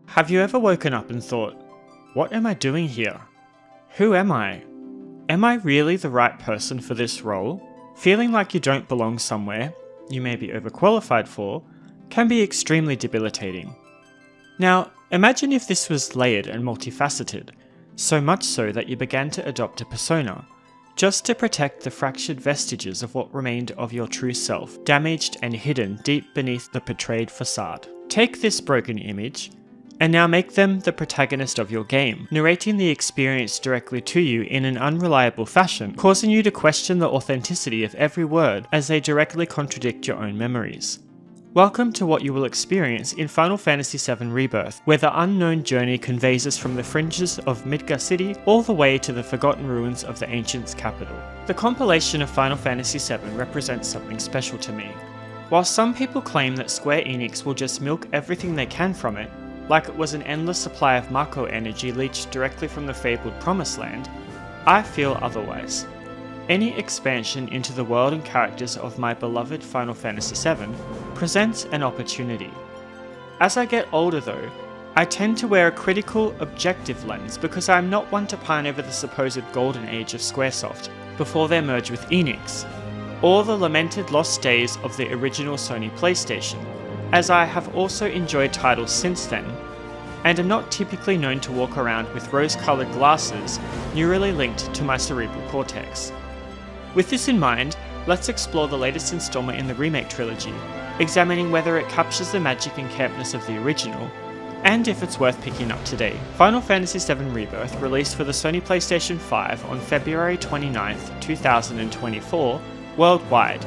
Have you ever woken up and thought, what am I doing here? Who am I? Am I really the right person for this role? Feeling like you don't belong somewhere you may be overqualified for can be extremely debilitating. Now, imagine if this was layered and multifaceted, so much so that you began to adopt a persona, just to protect the fractured vestiges of what remained of your true self, damaged and hidden deep beneath the portrayed facade. Take this broken image, and now make them the protagonist of your game, narrating the experience directly to you in an unreliable fashion, causing you to question the authenticity of every word as they directly contradict your own memories. Welcome to what you will experience in Final Fantasy VII Rebirth, where the unknown journey conveys us from the fringes of Midgar City all the way to the forgotten ruins of the ancient's capital. The compilation of Final Fantasy VII represents something special to me. While some people claim that Square Enix will just milk everything they can from it, like it was an endless supply of Mako energy leached directly from the fabled Promised Land, I feel otherwise. Any expansion into the world and characters of my beloved Final Fantasy VII presents an opportunity. As I get older though, I tend to wear a critical, objective lens because I am not one to pine over the supposed golden age of Squaresoft before their merge with Enix, or the lamented lost days of the original Sony PlayStation, as I have also enjoyed titles since then, and am not typically known to walk around with rose-coloured glasses neurally linked to my cerebral cortex. With this in mind, let's explore the latest installment in the Remake trilogy, examining whether it captures the magic and campness of the original, and if it's worth picking up today. Final Fantasy VII Rebirth released for the Sony PlayStation 5 on February 29th, 2024, worldwide.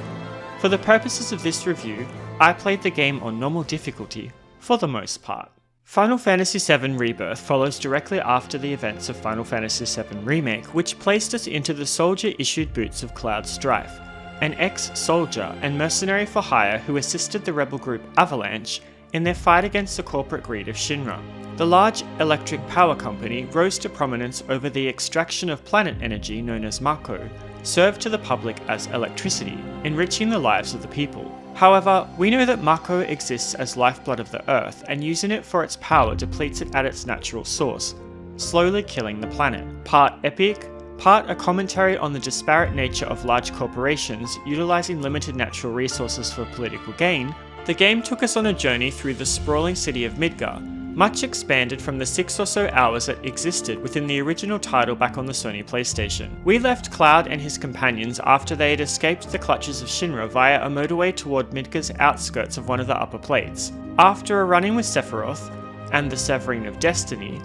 For the purposes of this review, I played the game on normal difficulty, for the most part. Final Fantasy VII Rebirth follows directly after the events of Final Fantasy VII Remake, which placed us into the soldier-issued boots of Cloud Strife, an ex-soldier and mercenary for hire who assisted the rebel group Avalanche in their fight against the corporate greed of Shinra. The large electric power company rose to prominence over the extraction of planet energy known as Mako, served to the public as electricity, enriching the lives of the people. However, we know that Mako exists as lifeblood of the Earth, and using it for its power depletes it at its natural source, slowly killing the planet. Part epic, part a commentary on the disparate nature of large corporations utilizing limited natural resources for political gain, the game took us on a journey through the sprawling city of Midgar, much expanded from the 6 or so hours that existed within the original title back on the Sony PlayStation. We left Cloud and his companions after they had escaped the clutches of Shinra via a motorway toward Midgar's outskirts of one of the upper plates. After a run-in with Sephiroth and the Severing of Destiny,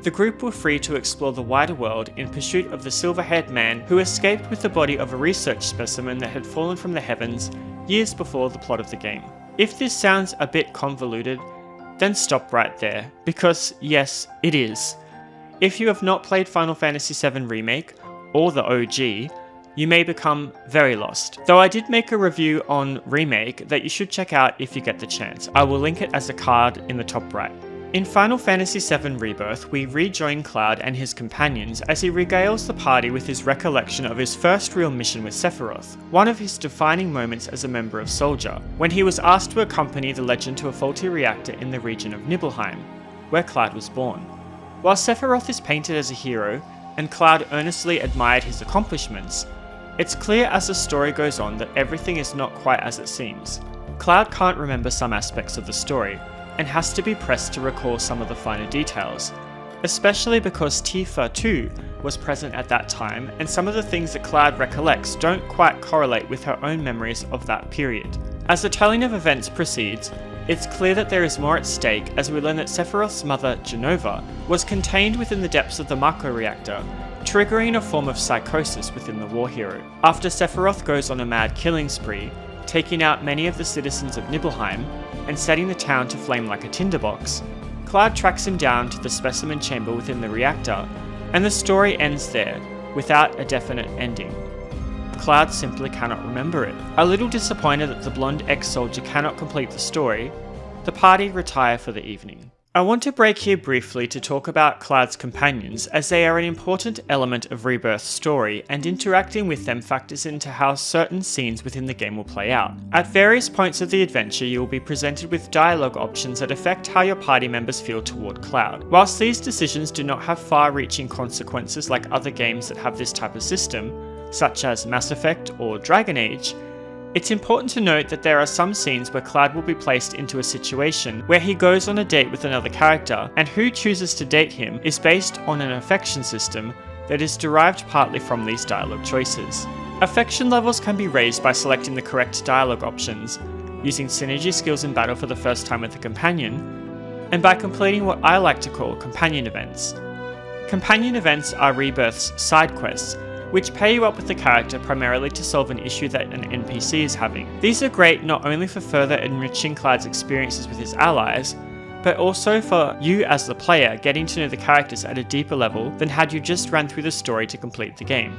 the group were free to explore the wider world in pursuit of the silver-haired man who escaped with the body of a research specimen that had fallen from the heavens years before the plot of the game. If this sounds a bit convoluted, then stop right there, because yes, it is. If you have not played Final Fantasy VII Remake, or the OG, you may become very lost. Though I did make a review on Remake that you should check out if you get the chance. I will link it as a card in the top right. In Final Fantasy VII Rebirth, we rejoin Cloud and his companions as he regales the party with his recollection of his first real mission with Sephiroth, one of his defining moments as a member of Soldier, when he was asked to accompany the legend to a faulty reactor in the region of Nibelheim, where Cloud was born. While Sephiroth is painted as a hero, and Cloud earnestly admired his accomplishments, it's clear as the story goes on that everything is not quite as it seems. Cloud can't remember some aspects of the story, and has to be pressed to recall some of the finer details, especially because Tifa too was present at that time, and some of the things that Cloud recollects don't quite correlate with her own memories of that period. As the telling of events proceeds, it's clear that there is more at stake as we learn that Sephiroth's mother, Genova, was contained within the depths of the Mako reactor, triggering a form of psychosis within the war hero. After Sephiroth goes on a mad killing spree, taking out many of the citizens of Nibelheim, and setting the town to flame like a tinderbox, Cloud tracks him down to the specimen chamber within the reactor, and the story ends there, without a definite ending. Cloud simply cannot remember it. A little disappointed that the blonde ex-soldier cannot complete the story, the party retire for the evening. I want to break here briefly to talk about Cloud's companions, as they are an important element of Rebirth's story, and interacting with them factors into how certain scenes within the game will play out. At various points of the adventure, you will be presented with dialogue options that affect how your party members feel toward Cloud. Whilst these decisions do not have far-reaching consequences like other games that have this type of system, such as Mass Effect or Dragon Age, it's important to note that there are some scenes where Cloud will be placed into a situation where he goes on a date with another character, and who chooses to date him is based on an affection system that is derived partly from these dialogue choices. Affection levels can be raised by selecting the correct dialogue options, using synergy skills in battle for the first time with a companion, and by completing what I like to call companion events. Companion events are Rebirth's side quests, which pair you up with the character primarily to solve an issue that an NPC is having. These are great not only for further enriching Cloud's experiences with his allies, but also for you as the player getting to know the characters at a deeper level than had you just ran through the story to complete the game.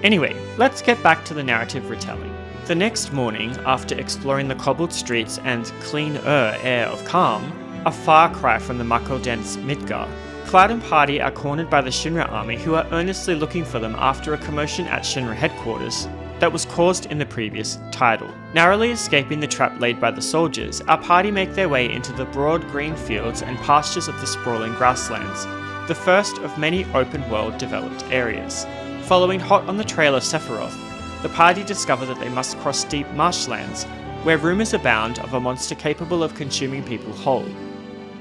Anyway, let's get back to the narrative retelling. The next morning, after exploring the cobbled streets and cleaner air of calm, a far cry from the muckle-dense Midgar, Cloud and party are cornered by the Shinra army, who are earnestly looking for them after a commotion at Shinra headquarters that was caused in the previous title. Narrowly escaping the trap laid by the soldiers, our party make their way into the broad green fields and pastures of the sprawling grasslands, the first of many open-world developed areas. Following hot on the trail of Sephiroth, the party discover that they must cross deep marshlands, where rumours abound of a monster capable of consuming people whole.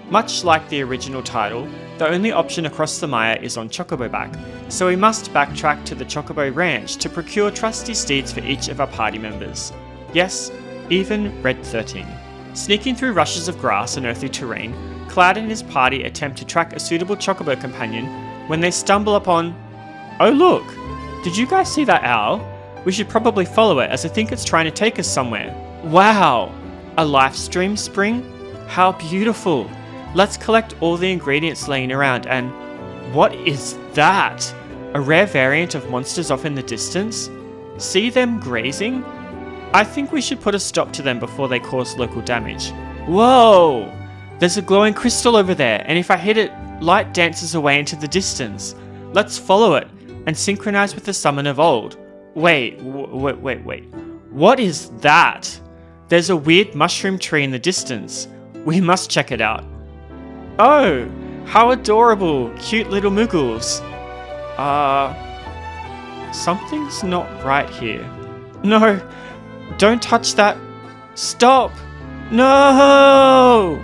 Much like the original title, the only option across the mire is on Chocobo back, so we must backtrack to the Chocobo Ranch to procure trusty steeds for each of our party members. Yes, even Red 13. Sneaking through rushes of grass and earthy terrain, Cloud and his party attempt to track a suitable Chocobo companion when they stumble upon... Oh look! Did you guys see that owl? We should probably follow it, as I think it's trying to take us somewhere. Wow! A life stream spring? How beautiful! Let's collect all the ingredients laying around, and what is that? A rare variant of monsters off in the distance? See them grazing? I think we should put a stop to them before they cause local damage. Whoa! There's a glowing crystal over there, and if I hit it, light dances away into the distance. Let's follow it, and synchronize with the summon of old. Wait. What is that? There's a weird mushroom tree in the distance. We must check it out. Oh, how adorable, cute little Muggles. Something's not right here. No, don't touch that. Stop! No!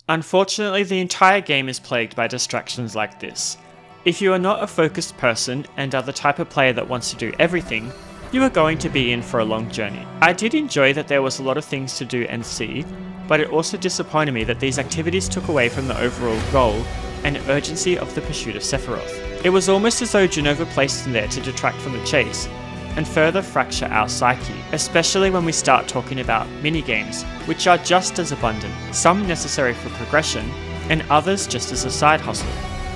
Unfortunately, the entire game is plagued by distractions like this. If you are not a focused person and are the type of player that wants to do everything, you are going to be in for a long journey. I did enjoy that there was a lot of things to do and see, but it also disappointed me that these activities took away from the overall goal and urgency of the pursuit of Sephiroth. It was almost as though Genova placed them there to detract from the chase, and further fracture our psyche, especially when we start talking about minigames, which are just as abundant, some necessary for progression, and others just as a side hustle.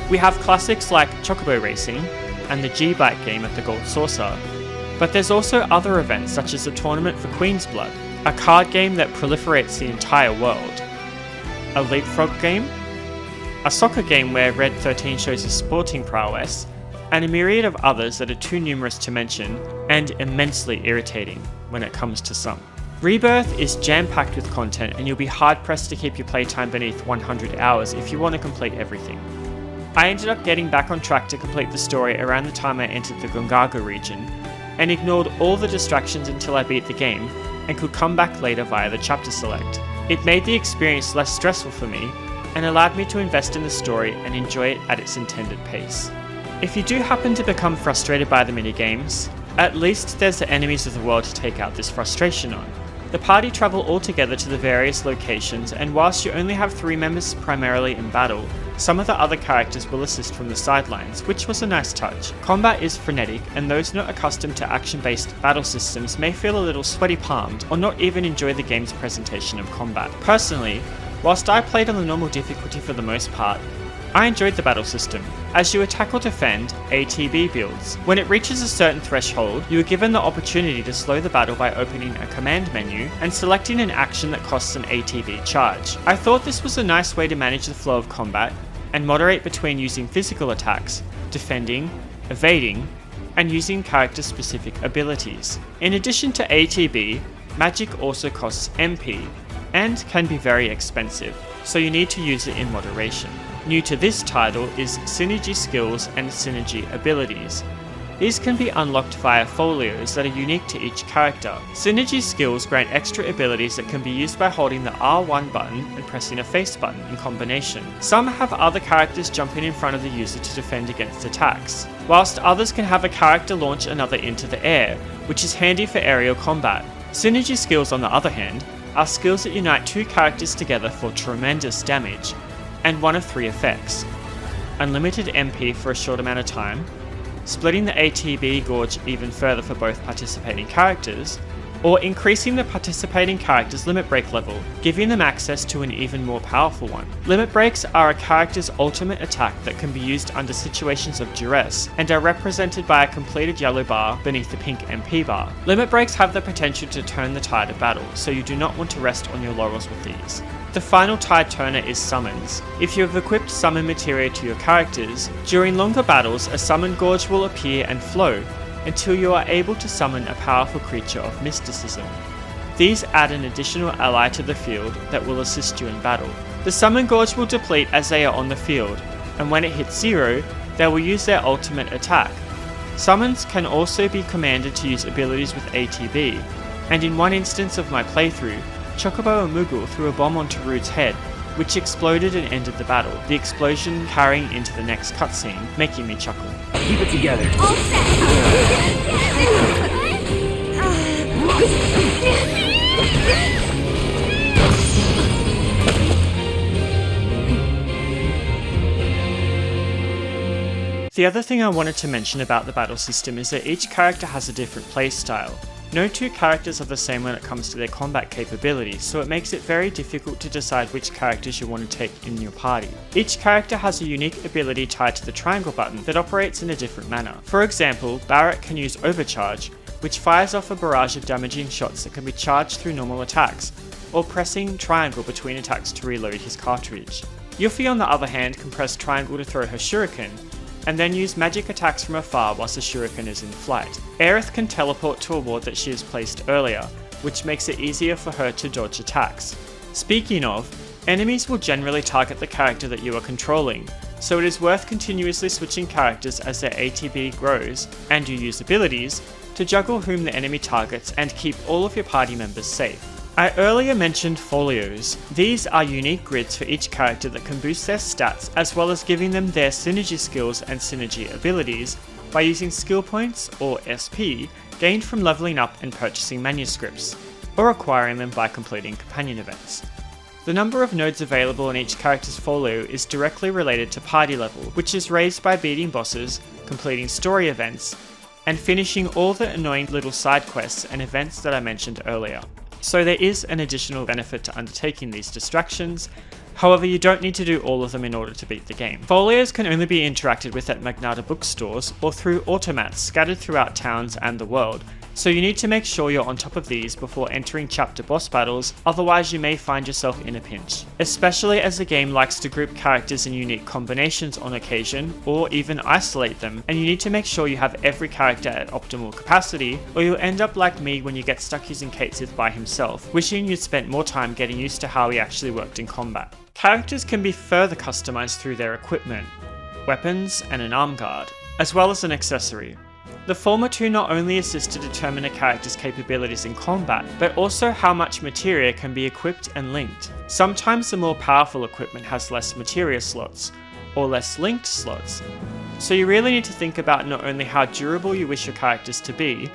We have classics like Chocobo Racing, and the G-Bike game at the Gold Saucer, but there's also other events such as the Tournament for Queen's Blood, a card game that proliferates the entire world, a leapfrog game, a soccer game where Red 13 shows his sporting prowess, and a myriad of others that are too numerous to mention and immensely irritating when it comes to some. Rebirth is jam-packed with content, and you'll be hard-pressed to keep your playtime beneath 100 hours if you want to complete everything. I ended up getting back on track to complete the story around the time I entered the Gongaga region, and ignored all the distractions until I beat the game, and could come back later via the chapter select. It made the experience less stressful for me, and allowed me to invest in the story and enjoy it at its intended pace. If you do happen to become frustrated by the minigames, at least there's the enemies of the world to take out this frustration on. The party travel all together to the various locations, and whilst you only have 3 members primarily in battle, Some of the other characters will assist from the sidelines, which was a nice touch. Combat is frenetic, and those not accustomed to action-based battle systems may feel a little sweaty palmed or not even enjoy the game's presentation of combat. Personally, whilst I played on the normal difficulty for the most part, I enjoyed the battle system. As you attack or defend, ATB builds. When it reaches a certain threshold, you are given the opportunity to slow the battle by opening a command menu and selecting an action that costs an ATB charge. I thought this was a nice way to manage the flow of combat and moderate between using physical attacks, defending, evading, and using character-specific abilities. In addition to ATB, magic also costs MP and can be very expensive, so you need to use it in moderation. New to this title is Synergy Skills and Synergy Abilities. These can be unlocked via folios that are unique to each character. Synergy skills grant extra abilities that can be used by holding the R1 button and pressing a face button in combination. Some have other characters jumping in front of the user to defend against attacks, whilst others can have a character launch another into the air, which is handy for aerial combat. Synergy skills, on the other hand, are skills that unite two characters together for tremendous damage, and one of three effects: unlimited MP for a short amount of time, splitting the ATB gauge even further for both participating characters, or increasing the participating character's limit break level, giving them access to an even more powerful one. Limit breaks are a character's ultimate attack that can be used under situations of duress, and are represented by a completed yellow bar beneath the pink MP bar. Limit breaks have the potential to turn the tide of battle, so you do not want to rest on your laurels with these. The final tide turner is summons. If you have equipped summon materia to your characters, during longer battles a summon gauge will appear and flow until you are able to summon a powerful creature of mysticism. These add an additional ally to the field that will assist you in battle. The summon gauge will deplete as they are on the field, and when it hits 0, they will use their ultimate attack. Summons can also be commanded to use abilities with ATB, and in one instance of my playthrough, Chocobo and Moogle threw a bomb onto Rude's head, which exploded and ended the battle, the explosion carrying into the next cutscene, making me chuckle. Keep it together. All The other thing I wanted to mention about the battle system is that each character has a different playstyle. No two characters are the same when it comes to their combat capabilities, so it makes it very difficult to decide which characters you want to take in your party. Each character has a unique ability tied to the triangle button that operates in a different manner. For example, Barrett can use Overcharge, which fires off a barrage of damaging shots that can be charged through normal attacks, or pressing triangle between attacks to reload his cartridge. Yuffie, on the other hand, can press triangle to throw her shuriken, and then use magic attacks from afar whilst the shuriken is in flight. Aerith can teleport to a ward that she has placed earlier, which makes it easier for her to dodge attacks. Speaking of, enemies will generally target the character that you are controlling, so it is worth continuously switching characters as their ATB grows, and you use abilities, to juggle whom the enemy targets and keep all of your party members safe. I earlier mentioned folios. These are unique grids for each character that can boost their stats, as well as giving them their synergy skills and synergy abilities by using skill points, or SP, gained from leveling up and purchasing manuscripts, or acquiring them by completing companion events. The number of nodes available in each character's folio is directly related to party level, which is raised by beating bosses, completing story events, and finishing all the annoying little side quests and events that I mentioned earlier. So there is an additional benefit to undertaking these distractions, however you don't need to do all of them in order to beat the game. Folios can only be interacted with at Magnata bookstores or through automats scattered throughout towns and the world, so you need to make sure you're on top of these before entering chapter boss battles, otherwise you may find yourself in a pinch. Especially as the game likes to group characters in unique combinations on occasion, or even isolate them, and you need to make sure you have every character at optimal capacity, or you'll end up like me when you get stuck using Cait Sith by himself, wishing you'd spent more time getting used to how he actually worked in combat. Characters can be further customized through their equipment, weapons, and an arm guard, as well as an accessory. The former two not only assist to determine a character's capabilities in combat, but also how much materia can be equipped and linked. Sometimes the more powerful equipment has less materia slots, or less linked slots, so you really need to think about not only how durable you wish your characters to be,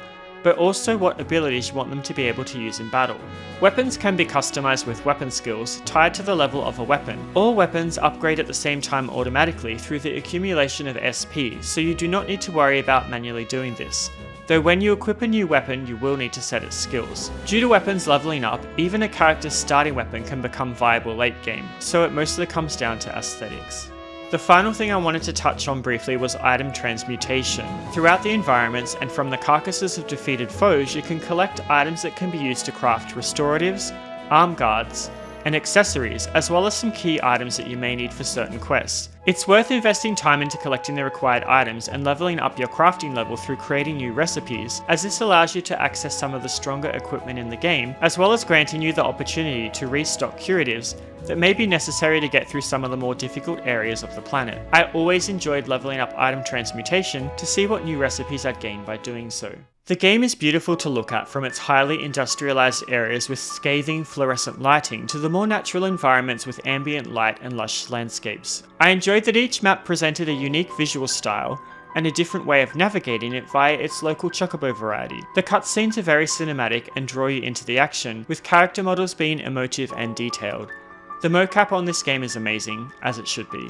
but also what abilities you want them to be able to use in battle. Weapons can be customized with weapon skills tied to the level of a weapon. All weapons upgrade at the same time automatically through the accumulation of SP, so you do not need to worry about manually doing this. Though when you equip a new weapon, you will need to set its skills. Due to weapons leveling up, even a character's starting weapon can become viable late game, so it mostly comes down to aesthetics. The final thing I wanted to touch on briefly was item transmutation. Throughout the environments and from the carcasses of defeated foes, you can collect items that can be used to craft restoratives, arm guards, and accessories, as well as some key items that you may need for certain quests. It's worth investing time into collecting the required items and leveling up your crafting level through creating new recipes, as this allows you to access some of the stronger equipment in the game, as well as granting you the opportunity to restock curatives that may be necessary to get through some of the more difficult areas of the planet. I always enjoyed leveling up item transmutation to see what new recipes I'd gain by doing so. The game is beautiful to look at, from its highly industrialized areas with scathing fluorescent lighting to the more natural environments with ambient light and lush landscapes. I enjoyed that each map presented a unique visual style and a different way of navigating it via its local chocobo variety. The cutscenes are very cinematic and draw you into the action, with character models being emotive and detailed. The mocap on this game is amazing, as it should be.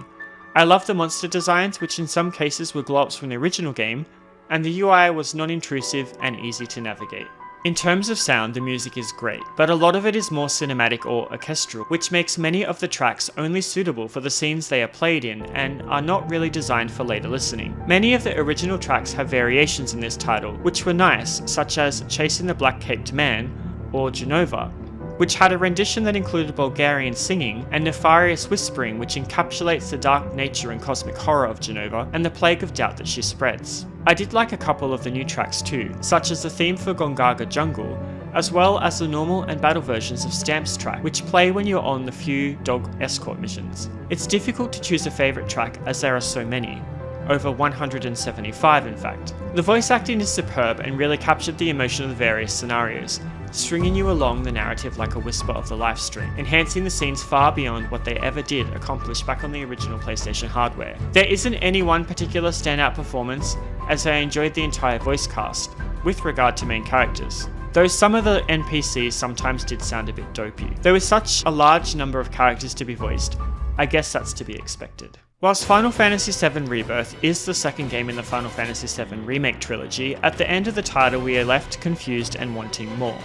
I love the monster designs, which in some cases were glow-ups from the original game, and the UI was non-intrusive and easy to navigate. In terms of sound, the music is great, but a lot of it is more cinematic or orchestral, which makes many of the tracks only suitable for the scenes they are played in and are not really designed for later listening. Many of the original tracks have variations in this title, which were nice, such as Chasing the Black-Caped Man or Genova, which had a rendition that included Bulgarian singing and nefarious whispering, which encapsulates the dark nature and cosmic horror of Genova and the plague of doubt that she spreads. I did like a couple of the new tracks too, such as the theme for Gongaga Jungle, as well as the normal and battle versions of Stamp's track, which play when you're on the few dog escort missions. It's difficult to choose a favourite track as there are so many. Over 175 in fact. The voice acting is superb and really captured the emotion of the various scenarios, stringing you along the narrative like a whisper of the live stream, enhancing the scenes far beyond what they ever did accomplish back on the original PlayStation hardware. There isn't any one particular standout performance, as I enjoyed the entire voice cast, with regard to main characters. Though some of the NPCs sometimes did sound a bit dopey. There was such a large number of characters to be voiced, I guess that's to be expected. Whilst Final Fantasy VII Rebirth is the second game in the Final Fantasy VII Remake trilogy, at the end of the title we are left confused and wanting more.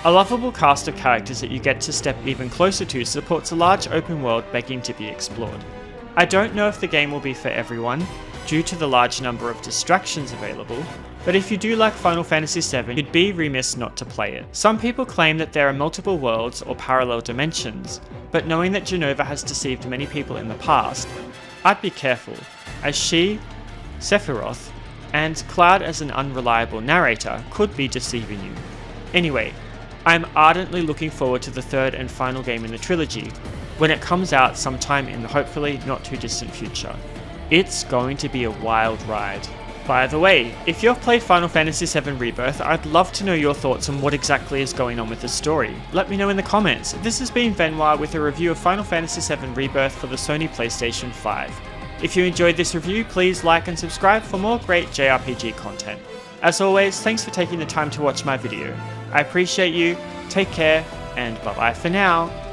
A lovable cast of characters that you get to step even closer to supports a large open world begging to be explored. I don't know if the game will be for everyone, due to the large number of distractions available, but if you do like Final Fantasy VII, you'd be remiss not to play it. Some people claim that there are multiple worlds or parallel dimensions, but knowing that Genova has deceived many people in the past, I'd be careful, as she, Sephiroth, and Cloud as an unreliable narrator could be deceiving you. Anyway, I'm ardently looking forward to the third and final game in the trilogy, when it comes out sometime in the hopefully not too distant future. It's going to be a wild ride. By the way, if you've played Final Fantasy VII Rebirth, I'd love to know your thoughts on what exactly is going on with the story. Let me know in the comments. This has been Benoit with a review of Final Fantasy VII Rebirth for the Sony PlayStation 5. If you enjoyed this review, please like and subscribe for more great JRPG content. As always, thanks for taking the time to watch my video. I appreciate you, take care, and bye bye for now.